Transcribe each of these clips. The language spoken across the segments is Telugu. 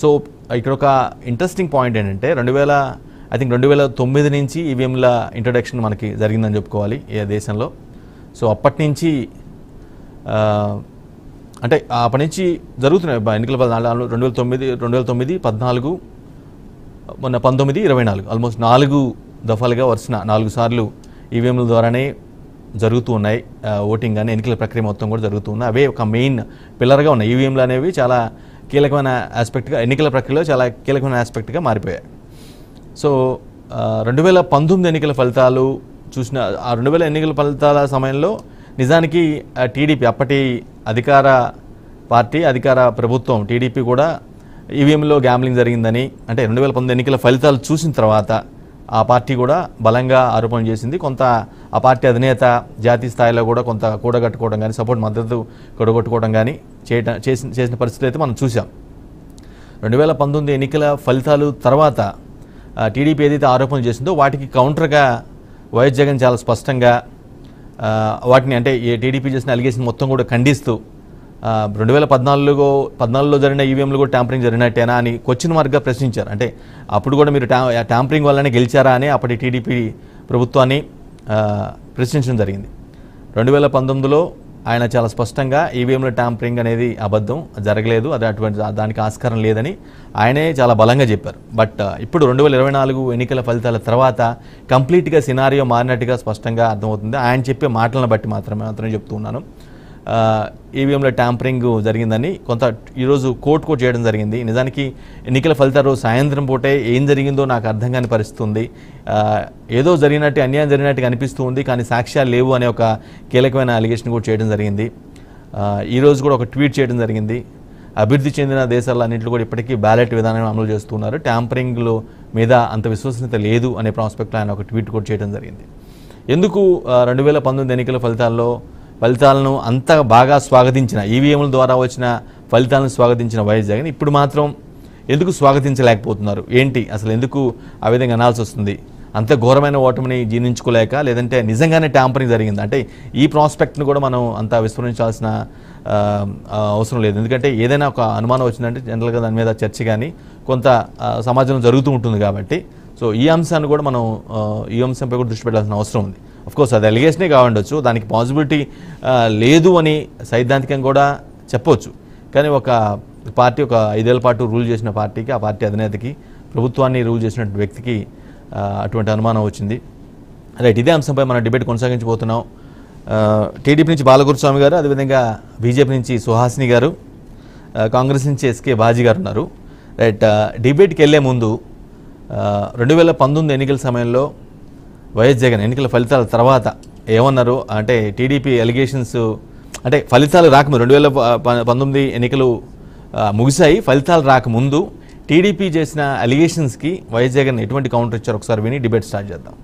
సో ఇక్కడ ఒక ఇంట్రెస్టింగ్ పాయింట్ ఏంటంటే 2009 నుంచి ఈవీఎంల ఇంట్రొడక్షన్ మనకి జరిగిందని చెప్పుకోవాలి ఏ దేశంలో. సో అప్పటి నుంచి అంటే అప్పటి నుంచి జరుగుతున్నాయి ఎన్నికల 2009, 14, మొన్న 19, 24 ఆల్మోస్ట్ 4 దఫాలుగా వరుసన 4 సార్లు ఈవీఎంల ద్వారానే జరుగుతూ ఉన్నాయి. ఓటింగ్ కానీ ఎన్నికల ప్రక్రియ మొత్తం కూడా జరుగుతూ ఉన్నాయి. అవే ఒక మెయిన్ పిల్లర్గా ఉన్నాయి. ఈవీఎంలు అనేవి చాలా కీలకమైన ఆస్పెక్ట్గా ఎన్నికల ప్రక్రియలో చాలా కీలకమైన ఆస్పెక్ట్గా మారిపోయాయి. సో 2019 ఎన్నికల ఫలితాలు చూసిన ఆ 2000 ఎన్నికల ఫలితాల సమయంలో నిజానికి టీడీపీ అప్పటి అధికార పార్టీ అధికార ప్రభుత్వం టీడీపీ కూడా ఈవీఎంలో గ్యాంబ్లింగ్ జరిగిందని అంటే 2019 ఎన్నికల ఫలితాలు చూసిన తర్వాత ఆ పార్టీ కూడా బలంగా ఆరోపణ చేసింది. కొంత ఆ పార్టీ అధినేత జాతీయ స్థాయిలో కూడా కొంత కూడగట్టుకోవడం కానీ సపోర్ట్ మద్దతు కూడగట్టుకోవడం కానీ చేసిన పరిస్థితి అయితే మనం చూసాం. 2019 ఎన్నికల ఫలితాలు తర్వాత టీడీపీ ఏదైతే ఆరోపణలు చేసిందో వాటికి కౌంటర్గా వైఎస్ జగన్ చాలా స్పష్టంగా వాటిని అంటే టీడీపీ చేసిన అలిగేషన్ మొత్తం కూడా ఖండిస్తూ 2014లో జరిగిన ఈవీఎంలు కూడా ట్యాంపరింగ్ జరిగినట్టేనా అని క్వశ్చన్ మార్క్గా ప్రశ్నించారు. అంటే అప్పుడు కూడా మీరు ట్యాంపరింగ్ వల్లనే గెలిచారా అని అప్పటి టీడీపీ ప్రభుత్వాన్ని ప్రశ్నించడం జరిగింది. 2019లో ఆయన చాలా స్పష్టంగా ఈవీఎంల ట్యాంపరింగ్ అనేది అబద్ధం, జరగలేదు, అది అటువంటి దానికి ఆస్కారం లేదని ఆయనే చాలా బలంగా చెప్పారు. బట్ ఇప్పుడు 2024 ఎన్నికల ఫలితాల తర్వాత కంప్లీట్గా సినారియో మారినట్టుగా స్పష్టంగా అర్థమవుతుంది. ఆయన చెప్పే మాటలను బట్టి మాత్రమే చెప్తూ ఉన్నాను. ఈవీఎంల ట్యాంపరింగ్ జరిగిందని కొంత ఈరోజు కోర్టు చేయడం జరిగింది. నిజానికి ఎన్నికల ఫలితాల రోజు సాయంత్రం పూటే ఏం జరిగిందో నాకు అర్థం కాని పరిస్థితి ఉంది. ఏదో జరిగినట్టు అన్యాయం జరిగినట్టుగా అనిపిస్తూ ఉంది, కానీ సాక్ష్యాలు లేవు అనే ఒక కీలకమైన అలిగేషన్ కూడా చేయడం జరిగింది. ఈరోజు కూడా ఒక ట్వీట్ చేయడం జరిగింది. అభివృద్ధి చెందిన దేశాలన్నింటిలో కూడా ఇప్పటికీ బ్యాలెట్ విధానాన్ని అమలు చేస్తున్నారు, ట్యాంపరింగ్లో మీద అంత విశ్వసనీయత లేదు అనే ప్రాస్పెక్ట్లో ఆయన ఒక ట్వీట్ కూడా చేయడం జరిగింది. ఎందుకు 2019 ఎన్నికల ఫలితాలను అంత బాగా స్వాగతించిన ఈవీఎంల ద్వారా వచ్చిన ఫలితాలను స్వాగతించిన వైఎస్ జగన్ ఇప్పుడు మాత్రం ఎందుకు స్వాగతించలేకపోతున్నారు? ఏంటి అసలు ఎందుకు ఆ విధంగా అనాల్సి వస్తుంది? అంత ఘోరమైన ఓటమిని జీర్ణించుకోలేక, లేదంటే నిజంగానే ట్యాంపరింగ్ జరిగింది అంటే ఈ ప్రాస్పెక్ట్ను కూడా మనం అంత విస్మరించాల్సిన అవసరం లేదు. ఎందుకంటే ఏదైనా ఒక అనుమానం వచ్చిందంటే జనరల్గా దాని మీద చర్చ కానీ కొంత సమాజంలో జరుగుతూ ఉంటుంది కాబట్టి సో ఈ అంశాన్ని కూడా మనం ఈ అంశంపై కూడా దృష్టి పెట్టాల్సిన అవసరం ఉంది. అఫ్కోర్స్ అది ఎలిగేషనే కావండొచ్చు, దానికి పాసిబిలిటీ లేదు అని సైద్ధాంతికంగా కూడా చెప్పవచ్చు. కానీ ఒక పార్టీ ఒక 5 ఏళ్ల పాటు రూల్ చేసిన పార్టీకి, ఆ పార్టీ అధినేతకి, ప్రభుత్వాన్ని రూల్ చేసినటువంటి వ్యక్తికి అటువంటి అనుమానం వచ్చింది. రైట్, ఇదే అంశంపై మనం డిబేట్ కొనసాగించబోతున్నాం. టీడీపీ నుంచి బాలగురుస్వామి గారు, అదేవిధంగా బీజేపీ నుంచి సుహాసిని గారు, కాంగ్రెస్ నుంచి ఎస్కే బాజీ గారు ఉన్నారు. రైట్, డిబేట్కి వెళ్ళే ముందు 2019 ఎన్నికల సమయంలో వైఎస్ జగన్ ఎన్నికల ఫలితాల తర్వాత ఏమన్నారు అంటే టీడీపీ అలిగేషన్స్ అంటే ఫలితాలు రాకముందు 2019 ఎన్నికలు ముగిశాయి, ఫలితాలు రాకముందు టీడీపీ చేసిన అలిగేషన్స్కి వైఎస్ జగన్ ఎటువంటి కౌంటర్ ఇచ్చారు ఒకసారి విని డిబేట్ స్టార్ట్ చేద్దాం.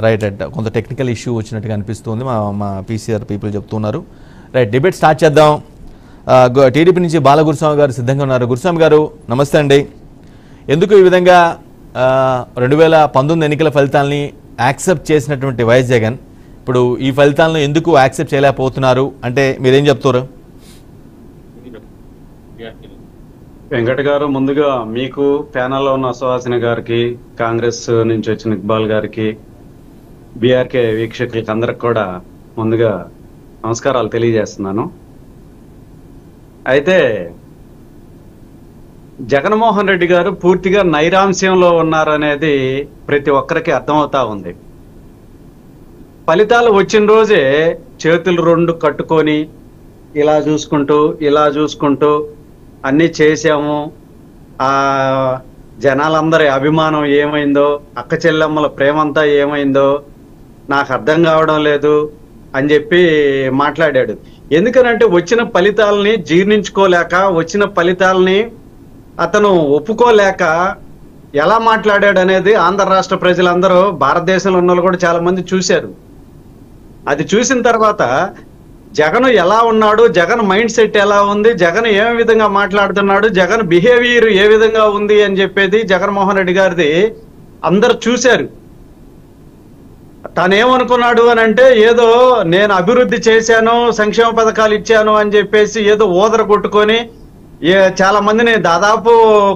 రైట్ కొంత టెక్నికల్ ఇష్యూ వచ్చినట్టుగా అనిపిస్తుంది, మా పీసీఆర్ పీపుల్ చెప్తున్నారు. రైట్, డిబేట్ స్టార్ట్ చేద్దాం. టీడీపీ నుంచి బాలగురుస్వామి గారు సిద్ధంగా ఉన్నారు. గురుస్వామి గారు నమస్తే అండి. ఎందుకు ఈ విధంగా 2019 ఎన్నికల ఫలితాలని యాక్సెప్ట్ చేసినటువంటి వైఎస్ జగన్ ఇప్పుడు ఈ ఫలితాలను ఎందుకు యాక్సెప్ట్ చేయలేకపోతున్నారు అంటే మీరేం చెప్తారు? వెంకట గారు, ముందుగా మీకు ప్యానల్లో ఉన్న సుహాసిని గారికి, కాంగ్రెస్ నుంచి వచ్చిన ఇక్బాల్ గారికి, బీఆర్కే వీక్షకులకి అందరికి కూడా ముందుగా నమస్కారాలు తెలియజేస్తున్నాను. అయితే జగన్మోహన్ రెడ్డి గారు పూర్తిగా నైరాంశ్యంలో ఉన్నారనేది ప్రతి ఒక్కరికి అర్థమవుతా ఉంది. ఫలితాలు వచ్చిన రోజే చేతులు 2 కట్టుకొని ఇలా చూసుకుంటూ అన్నీ చేశాము, ఆ జనాలందరి అభిమానం ఏమైందో, అక్క చెల్లెమ్మల ప్రేమంతా ఏమైందో నాకు అర్థం కావడం లేదు అని చెప్పి మాట్లాడాడు. ఎందుకనంటే వచ్చిన ఫలితాలని జీర్ణించుకోలేక, వచ్చిన ఫలితాలని అతను ఒప్పుకోలేక ఎలా మాట్లాడాడు అనేది ఆంధ్ర రాష్ట్ర ప్రజలందరూ, భారతదేశంలో ఉన్న వాళ్ళు కూడా చాలా మంది చూశారు. అది చూసిన తర్వాత జగన్ ఎలా ఉన్నాడు, జగన్ మైండ్ సెట్ ఎలా ఉంది, జగన్ ఏ విధంగా మాట్లాడుతున్నాడు, జగన్ బిహేవియర్ ఏ విధంగా ఉంది అని చెప్పేది జగన్మోహన్ రెడ్డి గారిది అందరు చూశారు. తనేమనుకున్నాడు అని అంటే ఏదో నేను అభివృద్ధి చేశాను, సంక్షేమ పథకాలు ఇచ్చాను అని చెప్పేసి ఏదో ఓదర కొట్టుకొని చాలా మందిని దాదాపు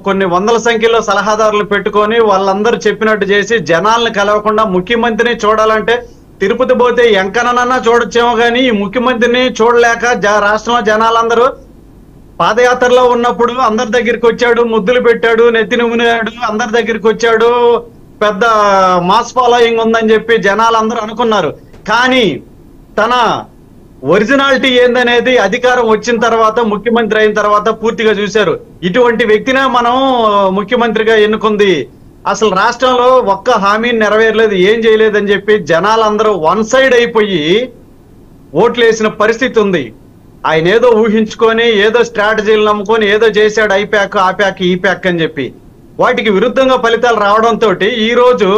కొన్ని వందల సంఖ్యలో సలహాదారులు పెట్టుకొని వాళ్ళందరూ చెప్పినట్టు చేసి జనాలను కలవకుండా ముఖ్యమంత్రిని చూడాలంటే తిరుపతి పోతే ఎంకనన్నా చూడొచ్చేమో కానీ ఈ ముఖ్యమంత్రిని చూడలేక రాష్ట్రంలో జనాలందరూ పాదయాత్రలో ఉన్నప్పుడు అందరి దగ్గరికి వచ్చాడు, ముద్దులు పెట్టాడు, నెత్తిని మునిగాడు, అందరి దగ్గరికి వచ్చాడు, పెద్ద మాస్ ఫాలోయింగ్ ఉందని చెప్పి జనాలందరూ అనుకున్నారు. కానీ తన ఒరిజినాలిటీ ఏందనేది అధికారం వచ్చిన తర్వాత, ముఖ్యమంత్రి అయిన తర్వాత పూర్తిగా చూశారు. ఇటువంటి వ్యక్తినే మనం ముఖ్యమంత్రిగా ఎన్నుకుంది. అసలు రాష్ట్రంలో ఒక్క హామీని నెరవేరలేదు, ఏం చేయలేదని చెప్పి జనాలందరూ వన్ సైడ్ అయిపోయి ఓట్లు వేసిన పరిస్థితి ఉంది. ఆయన ఏదో ఊహించుకొని ఏదో స్ట్రాటజీలు నమ్ముకొని ఏదో చేశాడు, ఐప్యాక్ ఆప్యాక్ ఈప్యాక్ అని చెప్పి వాటికి విరుద్ధంగా ఫలితాలు రావడంతో ఈ రోజు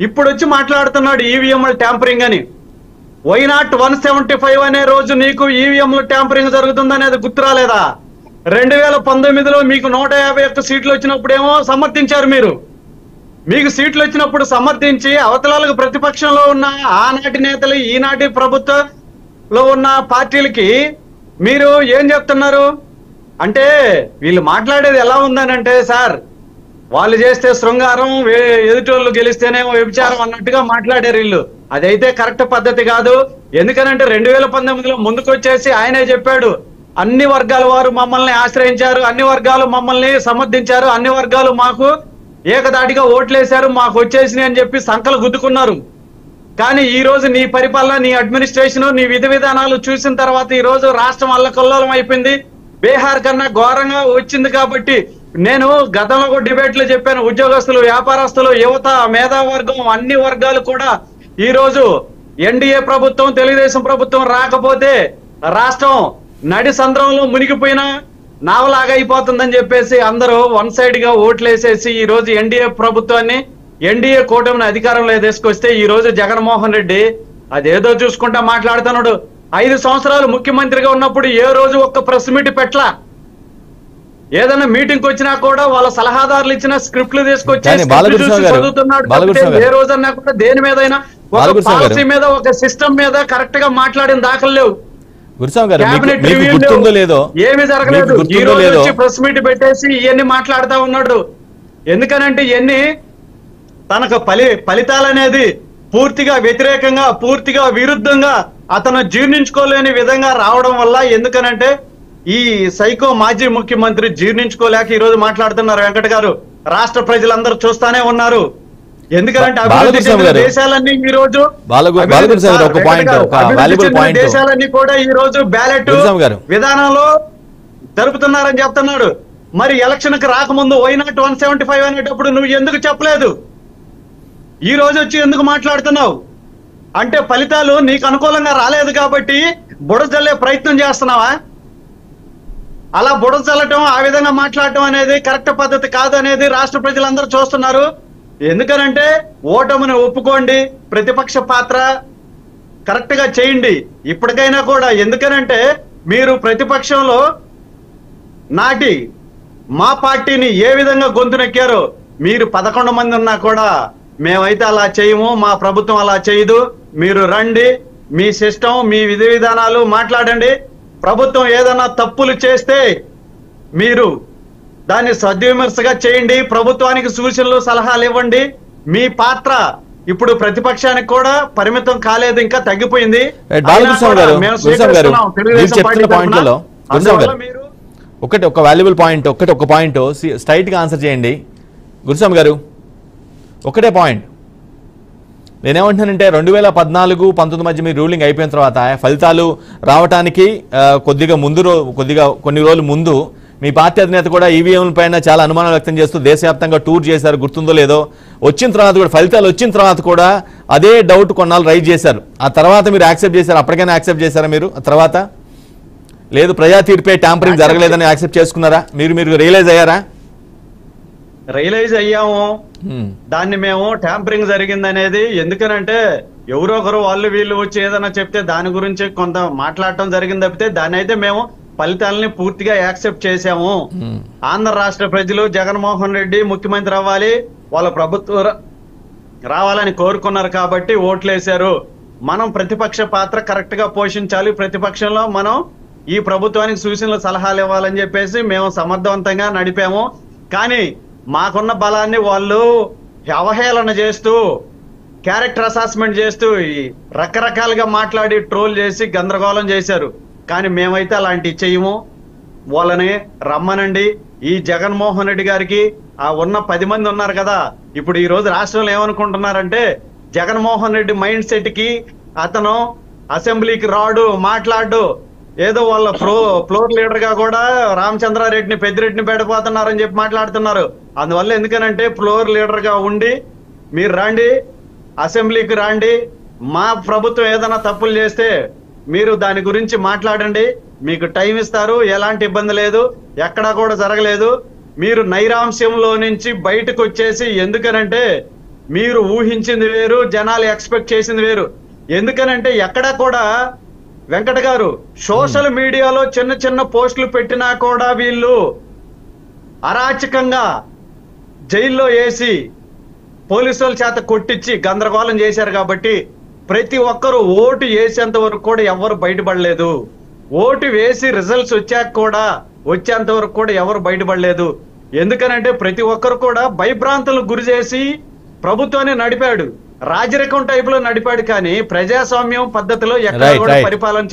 ఇప్పుడు వచ్చి మాట్లాడుతున్నాడు ఈవీఎంల ట్యాంపరింగ్ అని. వై నాట్ 175 అనే రోజు నీకు ఈవీఎంల ట్యాంపరింగ్ జరుగుతుందనేది గుర్తు రాలేదా? 2019లో మీకు 151 సీట్లు వచ్చినప్పుడేమో సమర్థించారు. మీకు సీట్లు వచ్చినప్పుడు సమర్థించి అవతలాలకు ప్రతిపక్షంలో ఉన్న ఆనాటి నేతలు ఈనాటి ప్రభుత్వంలో ఉన్న పార్టీలకి మీరు ఏం చెప్తున్నారు అంటే, వీళ్ళు మాట్లాడేది ఎలా ఉందనంటే, సార్ వాళ్ళు చేస్తే శృంగారం, ఎదుటోళ్ళు గెలిస్తేనేమో వ్యభిచారం అన్నట్టుగా మాట్లాడారు వీళ్ళు. అదైతే కరెక్ట్ పద్ధతి కాదు. ఎందుకనంటే 2019లో ముందుకొచ్చేసి ఆయనే చెప్పాడు, అన్ని వర్గాల వారు మమ్మల్ని ఆశ్రయించారు, అన్ని వర్గాలు మమ్మల్ని సమర్థించారు, అన్ని వర్గాలు మాకు ఏకదాటిగా ఓట్లేశారు, మాకు వచ్చేసినాయి అని చెప్పి సంకలు గుద్దుకున్నారు. కానీ ఈ రోజు నీ పరిపాలన, నీ అడ్మినిస్ట్రేషన్, నీ విధి విధానాలు చూసిన తర్వాత ఈ రోజు రాష్ట్రం అల్లకల్లోలం అయిపోయింది. బీహార్ కన్నా ఘోరంగా వచ్చింది. కాబట్టి నేను గతంలో డిబేట్ లో చెప్పాను, ఉద్యోగస్తులు, వ్యాపారస్తులు, యువత, మేధావర్గం అన్ని వర్గాలు కూడా ఈ రోజు ఎన్డీఏ ప్రభుత్వం, తెలుగుదేశం ప్రభుత్వం రాకపోతే రాష్ట్రం నడి సంద్రంలో మునిగిపోయినా నావలాగా అయిపోతుందని చెప్పేసి అందరూ వన్ సైడ్ గా ఓట్లేసేసి ఈ రోజు ఎన్డీఏ ప్రభుత్వాన్ని, ఎన్డీఏ కూటమిని అధికారంలో తీసుకొస్తే ఈ రోజు జగన్మోహన్ రెడ్డి అదేదో చూసుకుంటా మాట్లాడుతున్నాడు. 5 సంవత్సరాలు ముఖ్యమంత్రిగా ఉన్నప్పుడు ఏ రోజు ఒక్క ప్రెస్ మీట్ పెట్టలా. ఏదైనా మీటింగ్ వచ్చినా కూడా వాళ్ళ సలహాదారులు ఇచ్చిన స్క్రిప్ట్లు తీసుకొచ్చి చదువుతున్నాడు. ఏ రోజన్నా కూడా దేని మీద ఒక పాలసీ మీద, ఒక సిస్టమ్ మీద కరెక్ట్ గా మాట్లాడిన దాఖలు లేవు. ఏమి జరగలేదు. ఈ రోజు వచ్చి ప్రెస్ మీట్ పెట్టేసి ఇవన్నీ మాట్లాడుతా ఉన్నాడు. ఎందుకనంటే ఇవన్నీ తనకు ఫలితాలనేది పూర్తిగా వ్యతిరేకంగా, పూర్తిగా విరుద్ధంగా అతను జీర్ణించుకోలేని విధంగా రావడం వల్ల, ఎందుకనంటే ఈ సైకో మాజీ ముఖ్యమంత్రి జీర్ణించుకోలేక ఈ రోజు మాట్లాడుతున్నారు. వెంకట గారు, రాష్ట్ర ప్రజలందరూ చూస్తానే ఉన్నారు. ఎందుకంటే అభివృద్ధి చెందిన దేశాలన్నీ ఈ రోజు దేశాలన్నీ కూడా ఈ రోజు బ్యాలెట్ విధానంలో జరుపుతున్నారని చెప్తున్నాడు. మరి ఎలక్షన్ కి రాకముందు వై నాట్ 175 అనేటప్పుడు నువ్వు ఎందుకు చెప్పలేదు? ఈ రోజు వచ్చి ఎందుకు మాట్లాడుతున్నావు? అంటే ఫలితాలు నీకు అనుకూలంగా రాలేదు కాబట్టి బుడద జల్లే ప్రయత్నం చేస్తున్నావా? అలా బుడద చల్లటం, ఆ విధంగా మాట్లాడటం అనేది కరెక్ట్ పద్ధతి కాదు అనేది రాష్ట్ర ప్రజలందరూ చూస్తున్నారు. ఎందుకనంటే ఓటమిని ఒప్పుకోండి, ప్రతిపక్ష పాత్ర కరెక్ట్ గా చేయండి ఇప్పటికైనా కూడా. ఎందుకనంటే మీరు ప్రతిపక్షంలో నాటి మా పార్టీని ఏ విధంగా గొంతు నొక్కారో, మీరు 11 మంది ఉన్నా కూడా మేమైతే అలా చేయము, మా ప్రభుత్వం అలా చేయదు, మీరు రండి, మీ సిస్టమ్, మీ విధి విధానాలు మాట్లాడండి. ప్రభుత్వం ఏదైనా తప్పులు చేస్తే మీరు దాన్ని సద్విమర్శగా చేయండి, ప్రభుత్వానికి సూచనలు, సలహాలు ఇవ్వండి. మీ పాత్ర ఇప్పుడు ప్రతిపక్షానికి కూడా పరిమితం కాలేదు, ఇంకా తగ్గిపోయింది. ఒక వాల్యుబుల్ పాయింట్, ఒక పాయింట్ స్ట్రైట్ గా ఆన్సర్ చేయండి గురుస్వామి గారు. ఒకటే పాయింట్ నేనేమంటున్నానంటే 2014-19 మధ్య మీ రూలింగ్ అయిపోయిన తర్వాత ఫలితాలు రావడానికి కొన్ని రోజులు ముందు మీ పార్టీ అధినేత కూడా ఈవీఎంల పైన చాలా అనుమానం వ్యక్తం చేస్తూ దేశవ్యాప్తంగా టూర్ చేశారు, గుర్తుందో లేదో. వచ్చిన తర్వాత కూడా ఫలితాలు వచ్చిన తర్వాత కూడా అదే డౌట్ కొన్నాళ్ళు రైజ్ చేశారు. ఆ తర్వాత మీరు యాక్సెప్ట్ చేశారు? అప్పటికైనా యాక్సెప్ట్ చేశారా మీరు? ఆ తర్వాత లేదు, ప్రజా తీర్పే ట్యాంపరింగ్ జరగలేదని యాక్సెప్ట్ చేసుకున్నారా? మీరు రియలైజ్ అయ్యారా? రియలైజ్ అయ్యాము. దాన్ని మేము ట్యాంపరింగ్ జరిగింది అనేది. ఎందుకనంటే ఎవరో ఒకరు వాళ్ళు వీళ్ళు వచ్చి ఏదైనా చెప్తే దాని గురించి కొంత మాట్లాడటం జరిగింది తప్పితే దాన్ని అయితే మేము ఫలితాలని పూర్తిగా యాక్సెప్ట్ చేశాము. ఆంధ్ర రాష్ట్ర ప్రజలు జగన్మోహన్ రెడ్డి ముఖ్యమంత్రి అవ్వాలి, వాళ్ళ ప్రభుత్వం రావాలని కోరుకున్నారు కాబట్టి ఓట్లేశారు. మనం ప్రతిపక్ష పాత్ర కరెక్ట్ గా పోషించాలి, ప్రతిపక్షంలో మనం ఈ ప్రభుత్వానికి సూచనలు సలహాలు ఇవ్వాలని చెప్పేసి మేము సమర్థవంతంగా నడిపాము. కానీ మాకున్న బలాన్ని వాళ్ళు అవహేళన చేస్తూ, క్యారెక్టర్ అసెస్మెంట్ చేస్తూ రకరకాలుగా మాట్లాడి ట్రోల్ చేసి గందరగోళం చేశారు. కానీ మేమైతే అలాంటి చెయ్యము. వాళ్ళని రమ్మనండి. ఈ జగన్మోహన్ రెడ్డి గారికి ఆ ఉన్న 10 మంది ఉన్నారు కదా, ఇప్పుడు ఈ రోజు రాష్ట్రంలో ఏమనుకుంటున్నారంటే జగన్మోహన్ రెడ్డి మైండ్ సెట్ కి అతను అసెంబ్లీకి రాడు, మాట్లాడు, ఏదో వాళ్ళ ఫ్లోర్ లీడర్ గా కూడా రామచంద్రారెడ్డిని పెద్దిరెడ్డిని పెడిపోతున్నారని చెప్పి మాట్లాడుతున్నారు. అందువల్ల ఎందుకనంటే ఫ్లోర్ లీడర్ గా ఉండి మీరు రండి, అసెంబ్లీకి రండి, మా ప్రభుత్వం ఏదైనా తప్పులు చేస్తే మీరు దాని గురించి మాట్లాడండి, మీకు టైం ఇస్తారు, ఎలాంటి ఇబ్బంది లేదు, ఎక్కడా కూడా జరగలేదు. మీరు నైరాంశంలో నుంచి బయటకు వచ్చేసి, ఎందుకనంటే మీరు ఊహించింది వేరు, జనాలు ఎక్స్పెక్ట్ చేసింది వేరు. ఎందుకనంటే ఎక్కడా కూడా వెంకట గారు సోషల్ మీడియాలో చిన్న చిన్న పోస్టులు పెట్టినా కూడా వీళ్ళు అరాచకంగా జైల్లో వేసి పోలీసుల చేత కొట్టించి గందరగోళం చేశారు. కాబట్టి ప్రతి ఒక్కరు ఓటు వేసేంత వరకు కూడా ఎవరు బయటపడలేదు. ఓటు వేసి రిజల్ట్స్ వచ్చేంత వరకు కూడా ఎవరు బయటపడలేదు. ఎందుకనంటే ప్రతి ఒక్కరు కూడా భయభ్రాంతులకు గురి చేసి ప్రభుత్వాన్ని నడిపాడు, రాజరికం టైప్ లో నడిపాడు. కానీ ప్రజాస్వామ్యం పద్ధతిలో ఎక్కడ కూడా పరిపాలన